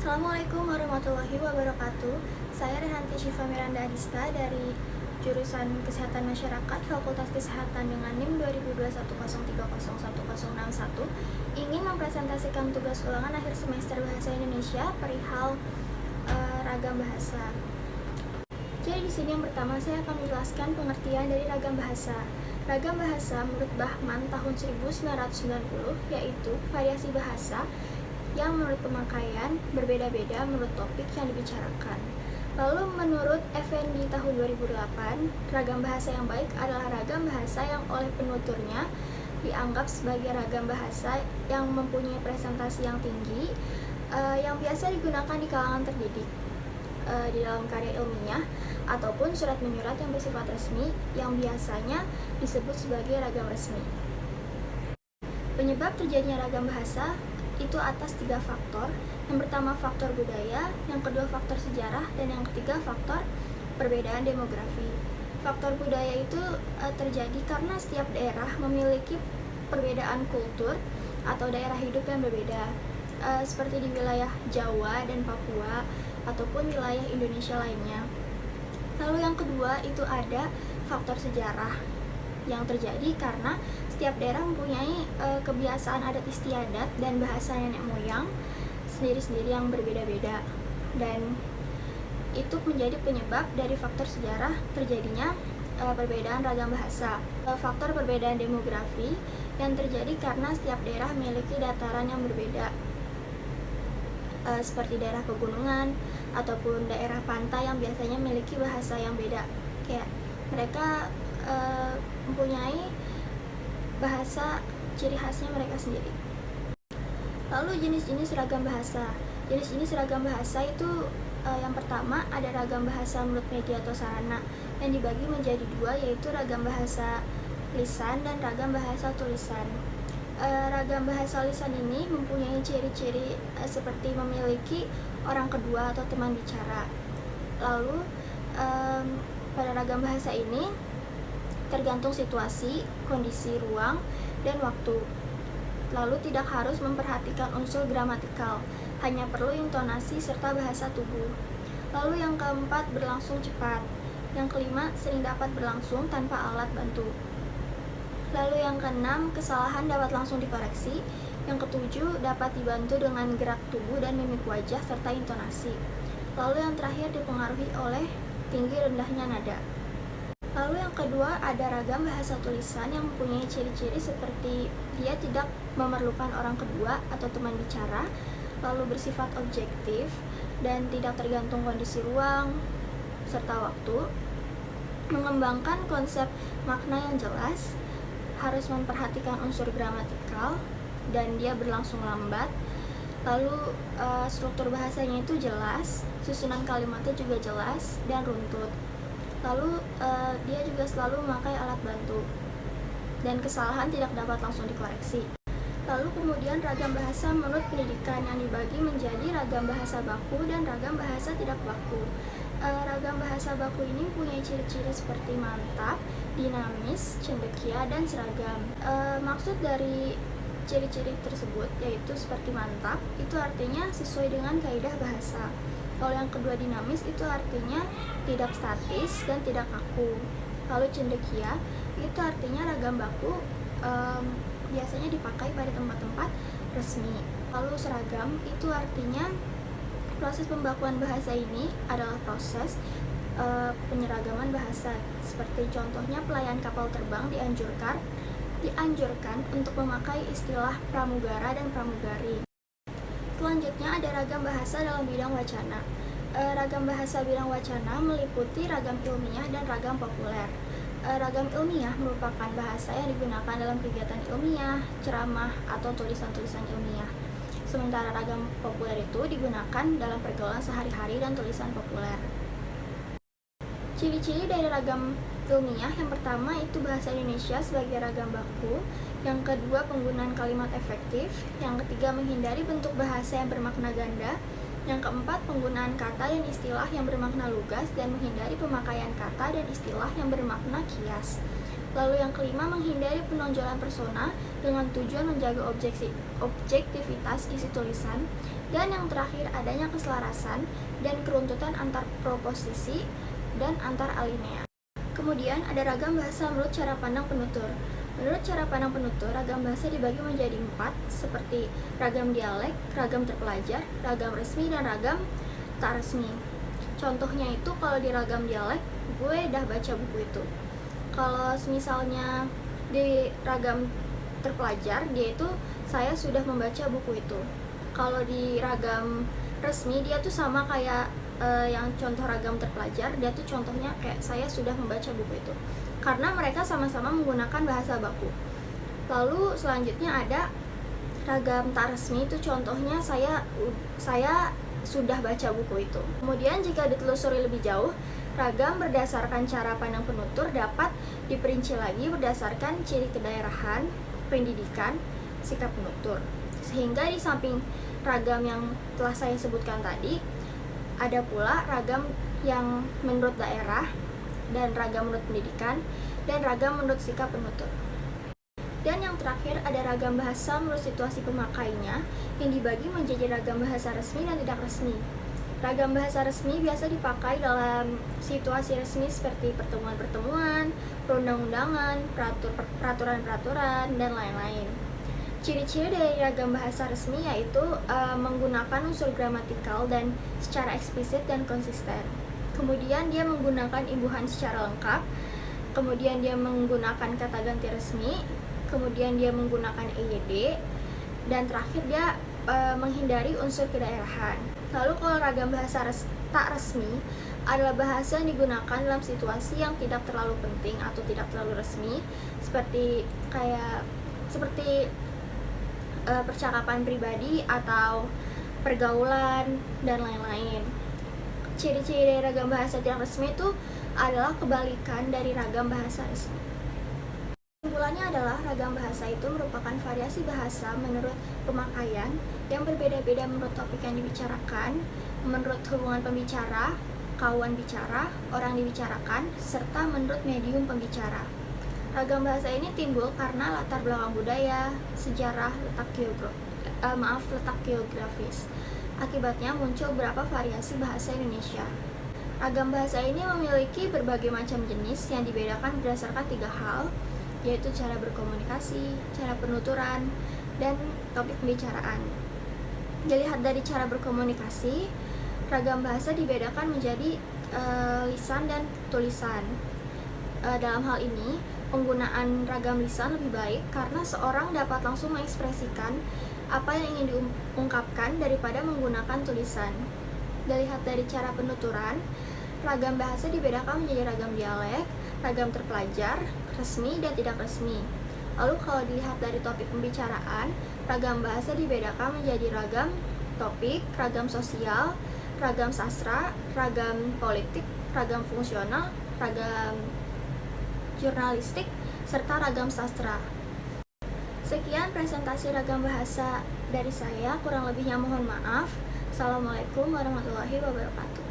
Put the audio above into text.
Assalamualaikum warahmatullahi wabarakatuh. Saya Rehanti Syifa Miranda Adista dari jurusan Kesehatan Masyarakat Fakultas Kesehatan dengan NIM 202103011061 ingin mempresentasikan tugas ulangan akhir semester Bahasa Indonesia perihal ragam bahasa. Jadi di sini yang pertama saya akan menjelaskan pengertian dari ragam bahasa. Ragam bahasa menurut Bahman tahun 1990 yaitu variasi bahasa yang menurut pemakaian berbeda-beda menurut topik yang dibicarakan. Lalu menurut Effendi tahun 2008, ragam bahasa yang baik adalah ragam bahasa yang oleh penuturnya dianggap sebagai ragam bahasa yang mempunyai presentasi yang tinggi, yang biasa digunakan di kalangan terdidik, di dalam karya ilmiah ataupun surat menyurat yang bersifat resmi yang biasanya disebut sebagai ragam resmi. Penyebab terjadinya ragam bahasa itu atas 3 faktor. Yang pertama faktor budaya, yang kedua faktor sejarah, dan yang ketiga faktor perbedaan demografi. Faktor budaya itu terjadi karena setiap daerah memiliki perbedaan kultur atau daerah hidup yang berbeda, seperti di wilayah Jawa dan Papua ataupun wilayah Indonesia lainnya. Lalu yang kedua itu ada faktor sejarah yang terjadi karena setiap daerah mempunyai kebiasaan adat istiadat dan bahasa nenek moyang sendiri-sendiri yang berbeda-beda, dan itu menjadi penyebab dari faktor sejarah terjadinya perbedaan ragam bahasa. Faktor perbedaan demografi yang terjadi karena setiap daerah memiliki dataran yang berbeda, seperti daerah pegunungan ataupun daerah pantai yang biasanya memiliki bahasa yang beda, kayak mereka mempunyai bahasa ciri khasnya mereka sendiri. Lalu jenis-jenis ragam bahasa. Jenis-jenis ragam bahasa itu yang pertama ada ragam bahasa menurut media atau sarana yang dibagi menjadi 2, yaitu ragam bahasa lisan dan ragam bahasa tulisan. Ragam bahasa lisan ini mempunyai ciri-ciri seperti memiliki orang kedua atau teman bicara. Lalu pada ragam bahasa ini tergantung situasi, kondisi ruang, dan waktu. Lalu tidak harus memperhatikan unsur gramatikal, hanya perlu intonasi serta bahasa tubuh. Lalu yang keempat berlangsung cepat. Yang kelima sering dapat berlangsung tanpa alat bantu. Lalu yang keenam kesalahan dapat langsung dikoreksi. Yang ketujuh dapat dibantu dengan gerak tubuh dan mimik wajah serta intonasi. Lalu yang terakhir dipengaruhi oleh tinggi rendahnya nada. Lalu yang kedua ada ragam bahasa tulisan yang mempunyai ciri-ciri seperti dia tidak memerlukan orang kedua atau teman bicara, lalu bersifat objektif dan tidak tergantung kondisi ruang serta waktu, mengembangkan konsep makna yang jelas, harus memperhatikan unsur gramatikal, dan dia berlangsung lambat. Lalu struktur bahasanya itu jelas, susunan kalimatnya juga jelas dan runtut. Lalu dia juga selalu memakai alat bantu, dan kesalahan tidak dapat langsung dikoreksi. Lalu kemudian ragam bahasa menurut pendidikan yang dibagi menjadi ragam bahasa baku dan ragam bahasa tidak baku. Ragam bahasa baku ini punya ciri-ciri seperti mantap, dinamis, cendekia, dan seragam. Maksud dari ciri-ciri tersebut yaitu seperti mantap, itu artinya sesuai dengan kaidah bahasa. Kalau yang kedua dinamis itu artinya tidak statis dan tidak kaku. Lalu cendekia itu artinya ragam baku biasanya dipakai pada tempat-tempat resmi. Lalu seragam itu artinya proses pembakuan bahasa ini adalah proses penyeragaman bahasa. Seperti contohnya pelayan kapal terbang dianjurkan untuk memakai istilah pramugara dan pramugari. Selanjutnya ada ragam bahasa dalam bidang wacana. Ragam bahasa bidang wacana meliputi ragam ilmiah dan ragam populer. Ragam ilmiah merupakan bahasa yang digunakan dalam kegiatan ilmiah, ceramah, atau tulisan-tulisan ilmiah. Sementara ragam populer itu digunakan dalam pergaulan sehari-hari dan tulisan populer. Ciri-ciri dari ragam ilmiah yang pertama itu bahasa Indonesia sebagai ragam baku, yang kedua penggunaan kalimat efektif, yang ketiga menghindari bentuk bahasa yang bermakna ganda, yang keempat penggunaan kata dan istilah yang bermakna lugas dan menghindari pemakaian kata dan istilah yang bermakna kias. Lalu yang kelima menghindari penonjolan persona dengan tujuan menjaga objektivitas isi tulisan, Dan yang terakhir, adanya keselarasan dan keruntutan antar proposisi dan antar alinea. Kemudian ada ragam bahasa menurut cara pandang penutur. Menurut cara pandang penutur, ragam bahasa dibagi menjadi 4, seperti ragam dialek, ragam terpelajar, ragam resmi, dan ragam tak resmi. Contohnya itu kalau di ragam dialek, gue udah baca buku itu. Kalau misalnya di ragam terpelajar, dia itu saya sudah membaca buku itu. Kalau di ragam resmi, dia tuh sama kayak yang contoh ragam terpelajar, dia tuh contohnya kayak saya sudah membaca buku itu, karena mereka sama-sama menggunakan bahasa baku. Lalu selanjutnya ada ragam tak resmi, itu contohnya saya sudah baca buku itu. Kemudian jika ditelusuri lebih jauh, ragam berdasarkan cara pandang penutur dapat diperinci lagi berdasarkan ciri kedaerahan, pendidikan, sikap penutur. Sehingga di samping ragam yang telah saya sebutkan tadi, ada pula ragam yang menurut daerah, dan ragam menurut pendidikan, dan ragam menurut sikap penutur. Dan yang terakhir ada ragam bahasa menurut situasi pemakainya, yang dibagi menjadi ragam bahasa resmi dan tidak resmi. Ragam bahasa resmi biasa dipakai dalam situasi resmi seperti pertemuan-pertemuan, perundang-undangan, peraturan-peraturan, dan lain-lain. Ciri-ciri dari ragam bahasa resmi yaitu menggunakan unsur gramatikal dan secara eksplisit dan konsisten. Kemudian dia menggunakan imbuhan secara lengkap. Kemudian dia menggunakan kata ganti resmi. Kemudian dia menggunakan EYD. Dan terakhir dia menghindari unsur kedaerahan. Lalu kalau ragam bahasa tak resmi adalah bahasa yang digunakan dalam situasi yang tidak terlalu penting atau tidak terlalu resmi, seperti percakapan pribadi atau pergaulan dan lain-lain. Ciri-ciri dari ragam bahasa tidak resmi itu adalah kebalikan dari ragam bahasa resmi. Kesimpulannya adalah ragam bahasa itu merupakan variasi bahasa menurut pemakaian yang berbeda-beda menurut topik yang dibicarakan, menurut hubungan pembicara, kawan bicara, orang dibicarakan, serta menurut medium pembicara. Ragam bahasa ini timbul karena latar belakang budaya, sejarah, letak geografis. Akibatnya muncul beberapa variasi bahasa Indonesia. Ragam bahasa ini memiliki berbagai macam jenis yang dibedakan berdasarkan 3 hal, yaitu cara berkomunikasi, cara penuturan, dan topik pembicaraan. Dilihat dari cara berkomunikasi, ragam bahasa dibedakan menjadi lisan dan tulisan. Dalam hal ini, penggunaan ragam lisan lebih baik karena seorang dapat langsung mengekspresikan apa yang ingin diungkapkan daripada menggunakan tulisan. Dilihat dari cara penuturan, ragam bahasa dibedakan menjadi ragam dialek, ragam terpelajar, resmi, dan tidak resmi. Lalu kalau dilihat dari topik pembicaraan, ragam bahasa dibedakan menjadi ragam topik, ragam sosial, ragam sastra, ragam politik, ragam fungsional, ragam jurnalistik, serta ragam sastra. Sekian presentasi ragam bahasa dari saya, kurang lebihnya mohon maaf. Assalamualaikum warahmatullahi wabarakatuh.